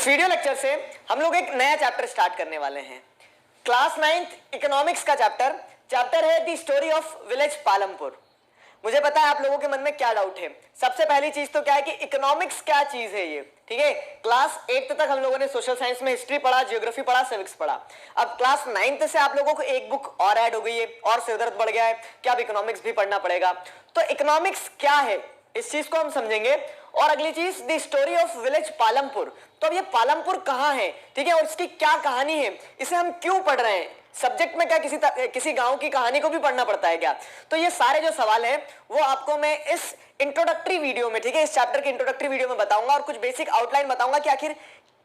इस video lecture से हम लोग एक नया चैप्टर स्टार्ट करने वाले हैं। क्लास 9th इकोनॉमिक्स का चैप्टर है the story of village Palampur. मुझे पता है आप लोगों के मन में क्या डाउट है। सबसे पहली चीज तो क्या है कि इकोनॉमिक्स क्या चीज है ये, ठीक है। क्लास 8th तक हम लोगों ने सोशल साइंस में हिस्ट्री पढ़ा, जियोग्राफी पढ़ा, सिविक्स पढ़ा। अब क्लास 9th से आप लोगों को एक बुक और ऐड हो गई है और सिरदर्द बढ़ गया है कि अब इकोनॉमिक्स भी पढ़ना पड़ेगा। तो इकोनॉमिक्स क्या है इस चीज को हम समझेंगे। और अगली चीज the story of village Palampur. तो अब ये पालमपुर कहाँ है, ठीक है, और इसकी क्या कहानी है, इसे हम क्यों पढ़ रहे हैं, सब्जेक्ट में क्या किसी गांव की कहानी को भी पढ़ना पड़ता है क्या। तो ये सारे जो सवाल है वो आपको मैं इस इंट्रोडक्टरी वीडियो में, ठीक है, इस चैप्टर के इंट्रोडक्टरी वीडियो में बताऊंगा और कुछ बेसिक आउटलाइन बताऊंगा कि आखिर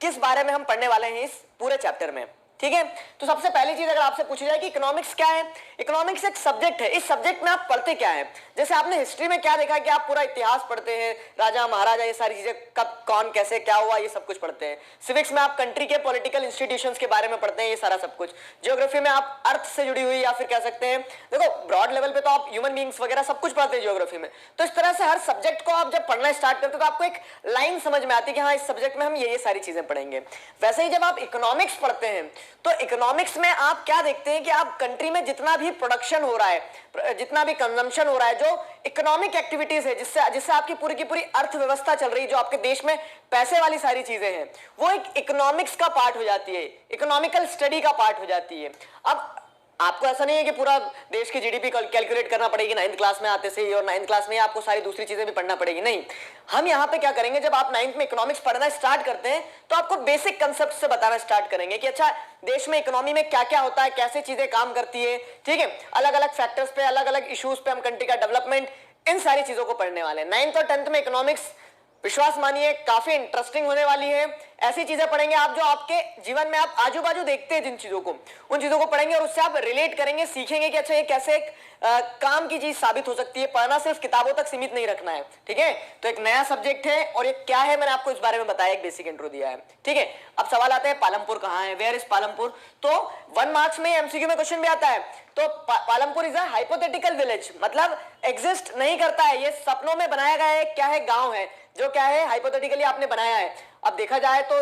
किस बारे में हम पढ़ने वाले हैं इस पूरे चैप्टर में, ठीक है। तो सबसे पहली चीज अगर आपसे पूछी जाए कि इकोनॉमिक्स क्या है, इकोनॉमिक्स एक सब्जेक्ट है। इस सब्जेक्ट में आप पढ़ते क्या है, जैसे आपने हिस्ट्री में क्या देखा कि आप पूरा इतिहास पढ़ते हैं, राजा महाराजा, ये सारी चीजें, कब कौन कैसे क्या हुआ, ये सब कुछ पढ़ते हैं। सिविक्स में आप कंट्री के पॉलिटिकल इंस्टीट्यूशंस के बारे में पढ़ते हैं, ये सारा सब कुछ। जियोग्राफी में आप अर्थ से जुड़ी हुई या फिर कह सकते हैं, देखो ब्रॉड लेवल पे तो आप ह्यूमन बींग्स वगैरह सब कुछ पढ़ते हैं जियोग्राफी में। तो इस तरह से हर सब्जेक्ट को आप जब पढ़ना स्टार्ट करते हो तो आपको एक लाइन समझ में आती है कि हाँ इस सब्जेक्ट में हम ये सारी चीजें पढ़ेंगे। वैसे ही जब आप इकोनॉमिक्स पढ़ते हैं तो इकोनॉमिक्स में आप क्या देखते हैं कि आप कंट्री में जितना भी प्रोडक्शन हो रहा है, जितना भी कंजम्पशन हो रहा है, जो इकोनॉमिक एक्टिविटीज है, जिससे आपकी पूरी की पूरी अर्थव्यवस्था चल रही है, जो आपके देश में पैसे वाली सारी चीजें हैं, वो एक इकोनॉमिक्स का पार्ट हो जाती है, इकोनॉमिकल स्टडी का पार्ट हो जाती है। अब आपको ऐसा नहीं है कि पूरा देश की जीडीपी कैलकुलेट करना पड़ेगी 9th क्लास में आते से ही, और 9th क्लास में आपको सारी दूसरी चीजें भी पढ़ना पड़ेगी, नहीं। हम यहाँ पे क्या करेंगे, जब आप 9th में इकोनॉमिक्स पढ़ना स्टार्ट करते हैं तो आपको बेसिक कंसेप्ट से बताना स्टार्ट करेंगे कि अच्छा देश में इकोनॉमी में क्या क्या होता है, कैसे चीजें काम करती है, ठीक है, अलग अलग फैक्टर्स पे, अलग अलग इश्यूज पे हम कंट्री का डेवलपमेंट, इन सारी चीजों को पढ़ने वाले हैं। 9th और 10th में इकोनॉमिक्स विश्वास मानिए काफी इंटरेस्टिंग होने वाली है। ऐसी चीजें पढ़ेंगे आप जो आपके जीवन में आप आजू बाजू देखते हैं जिन चीजों को, उन चीजों को पढ़ेंगे और उससे आप रिलेट करेंगे, सीखेंगे कि अच्छा ये कैसे एक काम की चीज साबित हो सकती है। पढ़ना सिर्फ किताबों तक सीमित नहीं रखना है, ठीक है। तो एक नया सब्जेक्ट है और ये क्या है मैंने आपको इस बारे में बताया, एक बेसिक इंट्रो दिया है, ठीक है। अब सवाल आता है पालमपुर कहाँ है, वेयर इज पालमपुर। तो 1 मार्क्स में एमसीक्यू में क्वेश्चन भी आता है। तो Palampur is a hypothetical village, मतलब एग्जिस्ट नहीं करता है, ये सपनों में बनाया गया है, क्या है, गांव है, जो क्या है हाइपोथेटिकली आपने बनाया है। अब देखा जाए तो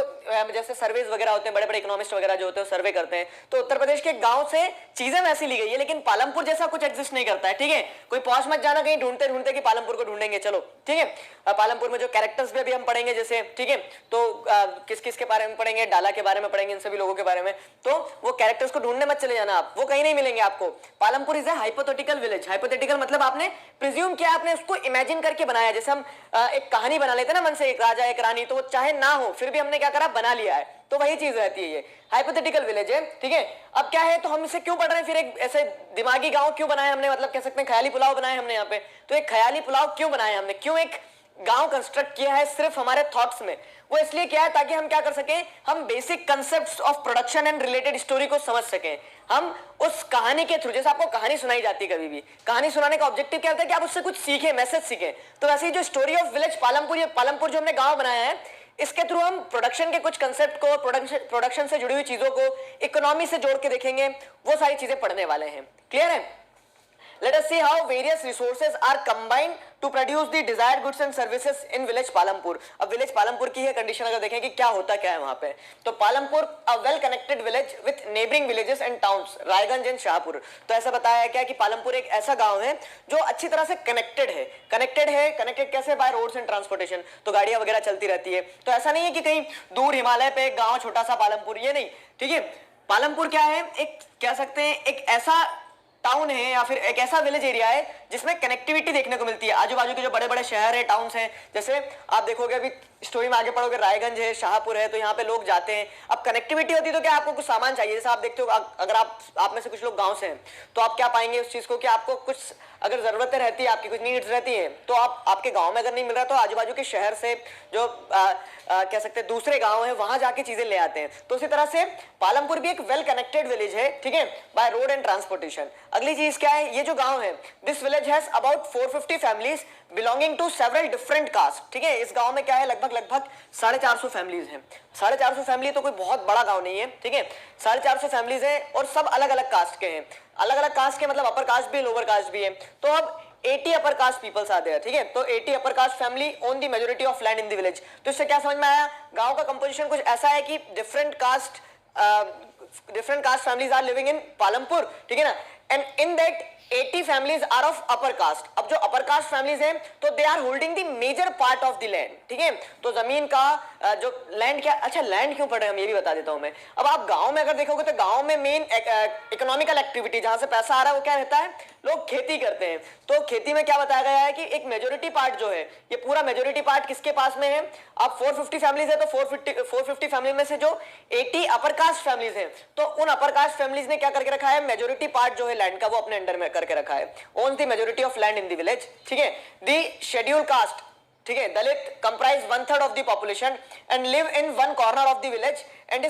जैसे सर्वेज वगैरह होते हैं, बड़े बड़े इकोनॉमिस्ट वगैरह जो होते हैं सर्वे करते हैं, तो उत्तर प्रदेश के गांव से चीजें वैसी ली गई है, लेकिन पालमपुर जैसा कुछ एग्जिस्ट नहीं करता है, ठीक है। कोई पहुंच मत जाना कहीं ढूंढते ढूंढते कि पालमपुर को ढूंढेंगे, चलो ठीक है। पालमपुर में जो कैरेक्टर्स भी हम पढ़ेंगे जैसे, ठीक है, तो किस किस के बारे में पढ़ेंगे, डाला के बारे में पढ़ेंगे, इन सभी लोगों के बारे में। तो वो कैरेक्टर्स को ढूंढने मत चले जाना आप, वो कहीं नहीं मिलेंगे आपको। Palampur is a hypothetical village. Hypothetical मतलब आपने प्रिज्यूम किया, आपने उसको इमेजिन करके बनाया। जैसे हम एक कहानी बना लेते हैं ना मन से, एक राजा एक रानी, तो वो चाहे ना हो फिर भी हमने क्या करा, बना लिया है, तो वही चीज रहती है, ये हाइपोथेटिकल विलेज है, ठीक है। अब क्या है, तो हम इसे क्यों पढ़ रहे हैं, फिर एक ऐसे दिमागी गांव क्यों बनाया हमने, मतलब कह सकते हैं ख्याली पुलाव बनाए हमने यहाँ पे। तो एक ख्याली पुलाव क्यों बनाया हमने, क्यों एक गांव कंस्ट्रक्ट किया है सिर्फ हमारे थॉट्स में, वो इसलिए किया है ताकि हम क्या कर सकें, हम basic concepts of production and related story को समझ सकें। हम उस कहानी के थ्रू, जैसे आपको कहानी सुनाई जाती है, कभी भी कहानी सुनाने का ऑब्जेक्टिव क्या होता है कि आप उससे कुछ सीखें, मैसेज सीखें। तो वैसे ही जो स्टोरी ऑफ विलेज पालमपुर, ये पालमपुर जो हमने गांव बनाया है, इसके थ्रू हम प्रोडक्शन के कुछ कंसेप्ट को, प्रोडक्शन से जुड़ी हुई चीजों को इकोनॉमी से जोड़ के देखेंगे, वो सारी चीजें पढ़ने वाले हैं। क्लियर है? Let us see how various resources are combined to produce the desired goods and services in village Palampur. अब विलेज पालमपुर की है कंडीशन अगर देखें कि क्या होता क्या है वहां पे, तो Palampur a well connected village with neighbouring villages and towns Raiganj and Shahpur. तो ऐसा बताया है क्या कि पालमपुर एक ऐसा गांव है जो अच्छी तरह से कनेक्टेड है। कनेक्टेड कैसे, बाय रोड्स एंड ट्रांसपोर्टेशन, तो गाड़ियां वगैरह चलती रहती है। तो ऐसा नहीं है कि कहीं दूर हिमालय पे एक गाँव छोटा सा पालमपुर, ये नहीं, ठीक है। पालमपुर क्या है, एक कह सकते हैं एक ऐसा टाउन है या फिर एक ऐसा विलेज एरिया है जिसमें कनेक्टिविटी देखने को मिलती है। आजू बाजू के जो बड़े बड़े शहर है, टाउन्स हैं, जैसे आप देखोगे अभी स्टोरी में आगे पढ़ोगे, रायगंज है, शाहपुर है, तो यहाँ पे लोग जाते हैं। अब कनेक्टिविटी होती है तो क्या आपको कुछ सामान चाहिए, जैसे आप देखते हो अगर आप में से कुछ लोग गांव से हैं तो आप क्या पाएंगे उस चीज को कि आपको कुछ अगर जरूरतें रहती है, आपकी कुछ नीड्स रहती है, तो आप आपके गांव में अगर नहीं मिल रहा तो आजू बाजू के शहर से जो कह सकते हैं दूसरे गांव है वहां जाके चीजें ले आते हैं। तो उसी तरह से पालमपुर भी एक वेल कनेक्टेड विलेज है, ठीक है, बाय रोड एंड ट्रांसपोर्टेशन। अगली चीज क्या है, ये जो गांव है, this village has about 450 families belonging to several different caste, ठीक है। इस गांव में क्या है, लगभग 450 फैमिलीज हैं। 450 फैमिली तो कोई बहुत बड़ा गांव नहीं है, ठीक है। 450 फैमिलीज हैं और सब अलग अलग कास्ट के हैं। अलग अलग कास्ट के मतलब अपर कास्ट भी, लोअर कास्ट भी है। तो अब 80 upper caste peoples are there, ठीक है। तो 80 upper caste family own the majority of land in the village. तो इससे क्या समझ में आया, गांव का कंपोजिशन कुछ ऐसा है कि different caste families are living in Palampur, ठीक है ना। And in that 80 families are of upper caste. अब जो अपर कास्ट फैमिलीज हैं तो they are holding the major part of the land, ठीक है। तो जमीन का जो लैंड क्या, अच्छा लैंड क्यों पढ़ रहे हैं हम ये भी बता देता हूं मैं। अब आप गांव में अगर देखोगे तो गांव में मेन इकोनॉमिकल एक्टिविटी जहां से पैसा आ रहा है वो क्या रहता है, लोग खेती करते हैं। तो खेती में क्या बताया गया है कि एक मेजोरिटी पार्ट जो है, ये पूरा मेजोरिटी पार्ट किसके पास में है। अब 450 फैमिलीज है तो 450 फैमिली में से जो 80 अपर कास्ट फैमिलीज हैं तो उन अपर कास्ट फैमिलीज ने क्या करके रखा है, मेजोरिटी पार्ट जो है लैंड का वो अपने अंडर में करके रखा है, own the majority of land in the village, ठीक है। द शेड्यूल कास्ट, ठीक है, Dalit comprise 1/3 of the population and live in one corner of the village and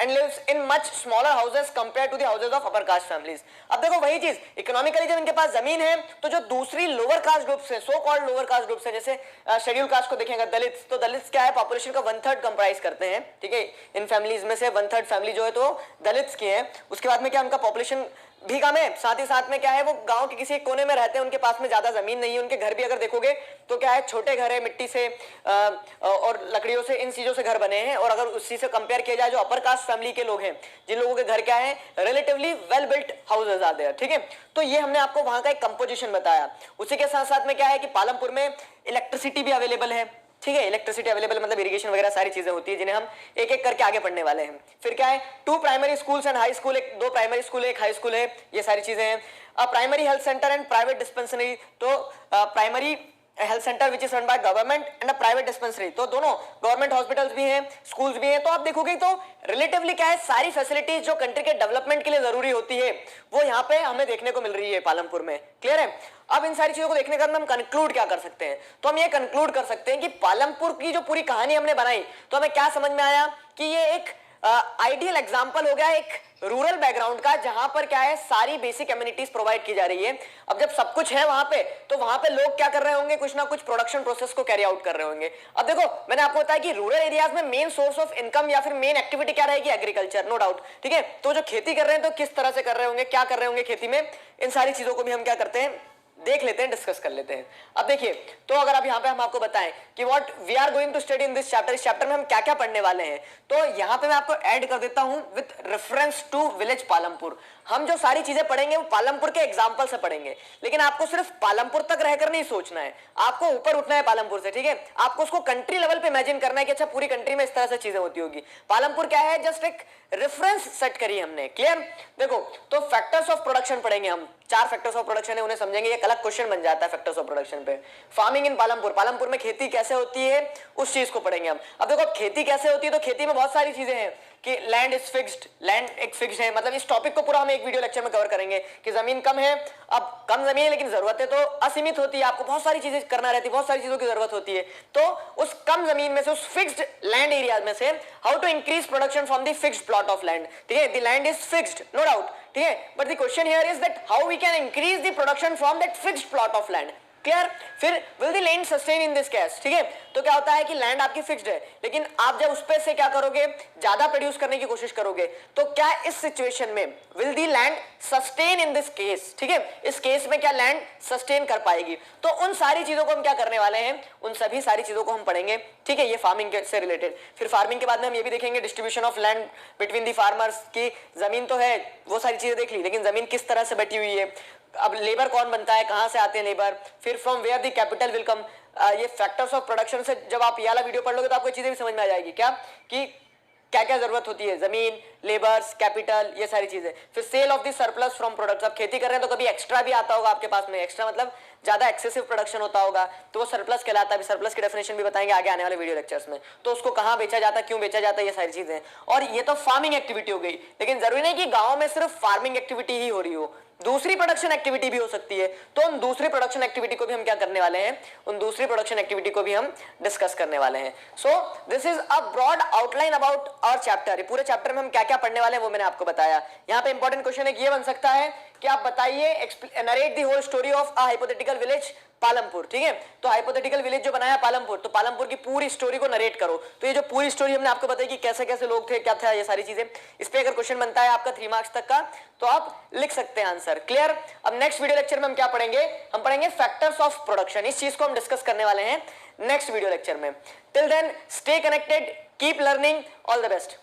lives in much smaller houses compare to the houses of upper caste families. अब देखो वही चीज, economically जब इनके पास जमीन है तो जो दूसरी लोअर कास्ट ग्रुप्स है, so called lower caste groups है, जैसे शेड्यूल कास्ट को देखेंगे दलित, तो दलित क्या है, पॉपुलेशन का 1/3 कंप्राइज करते हैं, ठीक है। इन फैमिलीज में से 1/3 फैमिली जो है तो दलित्स की है। उसके बाद में क्या, उनका पॉपुलेशन भी कम है, साथ ही साथ में क्या है, वो गांव के किसी कोने में रहते हैं, उनके पास में ज्यादा जमीन नहीं है, उनके घर भी अगर देखोगे तो क्या है, छोटे घर है, मिट्टी से और लकड़ियों से, इन चीजों से घर बने हैं। और अगर उसी से कंपेयर किया जाए जो अपर कास्ट फैमिली के लोग हैं, जिन लोगों के घर क्या है, relatively well built houses are there, ठीक है। तो ये हमने आपको वहां का एक कंपोजिशन बताया। उसी के साथ साथ में क्या है कि पालमपुर में इलेक्ट्रिसिटी भी अवेलेबल है, ठीक है। इलेक्ट्रिसिटी अवेलेबल मतलब इरिगेशन वगैरह सारी चीजें होती है जिन्हें हम एक एक करके आगे पढ़ने वाले हैं। फिर क्या है, 2 primary schools and high school, 2 primary school है, एक हाई स्कूल है, ये सारी चीजें हैं। Primary health centre and private dispensary, तो primary health centre which is run by government and a private dispensary, तो दोनों गवर्नमेंट हॉस्पिटल्स भी हैं, स्कूल्स भी हैं। तो आप देखोगे तो रिलेटिवली क्या है, सारी फैसिलिटीज जो कंट्री के डेवलपमेंट के लिए जरूरी होती है वो यहाँ पे हमें देखने को मिल रही है पालमपुर में, क्लियर है। अब इन सारी चीजों को देखने के बाद हम कंक्लूड क्या कर सकते हैं, तो हम ये कंक्लूड कर सकते हैं कि पालमपुर की जो पूरी कहानी हमने बनाई तो हमें क्या समझ में आया कि ये एक आइडियल एग्जांपल हो गया एक रूरल बैकग्राउंड का, जहां पर क्या है, सारी बेसिक कम्युनिटीज प्रोवाइड की जा रही है। अब जब सब कुछ है वहां पे, तो वहां पे लोग क्या कर रहे होंगे, कुछ ना कुछ प्रोडक्शन प्रोसेस को कैरी आउट कर रहे होंगे। अब देखो मैंने आपको बताया कि रूरल एरियाज में मेन सोर्स ऑफ इनकम या फिर मेन एक्टिविटी क्या रहेगी, एग्रीकल्चर, नो डाउट, ठीक है। तो जो खेती कर रहे हैं तो किस तरह से कर रहे होंगे, क्या कर रहे होंगे खेती में, इन सारी चीजों को भी हम क्या करते हैं, देख लेते हैं, डिस्कस कर लेते हैं। अब देखिए, तो अगर आप यहाँ पे हम आपको बताएं कि what we are going to study in this chapter, इस चैप्टर में हम क्या क्या पढ़ने वाले हैं, तो यहाँ पे मैं आपको ऐड कर देता हूँ with reference to village Palampur. हम जो सारी चीजें पढ़ेंगे वो पालमपुर के एग्जाम्पल से पढ़ेंगे, लेकिन आपको सिर्फ पालमपुर तक रहकर नहीं सोचना है, आपको ऊपर उठना है पालमपुर से, ठीक है। आपको उसको कंट्री लेवल पे इमेजिन करना है कि अच्छा पूरी कंट्री में इस तरह से चीजें होती होगी। पालमपुर क्या है, जस्ट एक रेफरेंस सेट करी हमने, क्लियर। देखो तो फैक्टर्स ऑफ प्रोडक्शन पढ़ेंगे हम, 4 फैक्टर्स ऑफ प्रोडक्शन है, उन्हें समझेंगे, एक अलग क्वेश्चन बन जाता है फैक्टर्स ऑफ प्रोडक्शन पे। फार्मिंग इन पालमपुर, पालमपुर में खेती कैसे होती है उस चीज को पढ़ेंगे हम। अब देखो खेती कैसे होती है, तो खेती में बहुत सारी चीजें हैं कि लैंड इज फिक्स्ड, लैंड एक फिक्स्ड है, मतलब इस टॉपिक को पूरा हम एक वीडियो लेक्चर में कवर करेंगे कि जमीन कम है, अब कम जमीन है लेकिन जरूरतें तो असीमित होती है, आपको बहुत सारी चीजें करना रहती है, बहुत सारी चीजों की जरूरत होती है। तो उस कम जमीन में से, उस फिक्स्ड लैंड एरिया में से how to increase production from the fixed plot of land, ठीक है। The land is fixed, no doubt, ठीक है, but the question here is that how we can increase the production from that fixed plot of land, clear. फिर will the land sustain in this case, ठीक है। तो क्या होता है कि लैंड आपकी फिक्स्ड है, लेकिन आप जब उस पे से क्या करोगे, ज्यादा प्रोड्यूस करने की कोशिश करोगे, तो क्या इस सिचुएशन में will the land sustain in this case, ठीक है। इस केस में क्या लैंड सस्टेन कर पाएगी, तो उन सारी चीजों को हम क्या करने वाले हैं, उन सभी सारी चीजों को हम पढ़ेंगे, ठीक है। ये फार्मिंग से रिलेटेड। फिर फार्मिंग के बाद में हम ये भी देखेंगे distribution of land between the farmers, की जमीन तो है, वो सारी चीजें देख ली, लेकिन जमीन किस तरह से बटी हुई है, अब लेबर कौन बनता है, कहां से आते हैं लेबर, फिर from where the capital will come. ये फैक्टर्स ऑफ प्रोडक्शन से जब आप ये वाला वीडियो पढ़ लोगे तो आपको चीजें भी समझ में आ जाएगी, क्या कि क्या क्या जरूरत होती है, जमीन, लेबर्स, कैपिटल, ये सारी चीजें। फिर sale of the surplus from products, आप खेती कर रहे हैं तो कभी एक्स्ट्रा भी आता होगा आपके पास में, एक्स्ट्रा मतलब ज्यादा एक्सेसिव प्रोडक्शन होता होगा तो वो सरप्लस कहलाता है। सरप्लस की डेफिनेशन भी बताएंगे आगे आने वाले वीडियो लेक्चर्स में, तो उसको कहां बेचा जाता है, क्यों बेचा जाता है, ये सारी चीजें। और ये तो फार्मिंग एक्टिविटी हो गई, लेकिन जरूरी नहीं कि गांव में सिर्फ फार्मिंग एक्टिविटी ही हो रही हो, दूसरी प्रोडक्शन एक्टिविटी भी हो सकती है। तो उन दूसरी प्रोडक्शन एक्टिविटी को भी हम क्या करने वाले हैं, उन दूसरी प्रोडक्शन एक्टिविटी को भी हम डिस्कस करने वाले हैं। So this is a broad outline about our chapter. पूरे चैप्टर में हम क्या क्या पढ़ने वाले हैं वो मैंने आपको बताया। यहाँ पे इंपॉर्टेंट क्वेश्चन एक ये बन सकता है कि आप बताइए, narrate the whole story of a hypothetical village Palampur, ठीक है। तो हाइपोथेटिकल विलेज जो बनाया पालमपुर, तो पालमपुर की पूरी स्टोरी को नरेट करो। तो ये जो पूरी स्टोरी हमने आपको बताई कि कैसे कैसे लोग थे, क्या था, ये सारी चीजें, इस पे अगर क्वेश्चन बनता है आपका 3 मार्क्स तक का तो आप लिख सकते हैं आंसर। क्लियर। अब नेक्स्ट वीडियो लेक्चर में हम क्या पढ़ेंगे, हम पढ़ेंगे फैक्टर्स ऑफ प्रोडक्शन। इस चीज को हम डिस्कस करने वाले हैं नेक्स्ट वीडियो लेक्चर में। Till then stay connected, keep learning, all the best.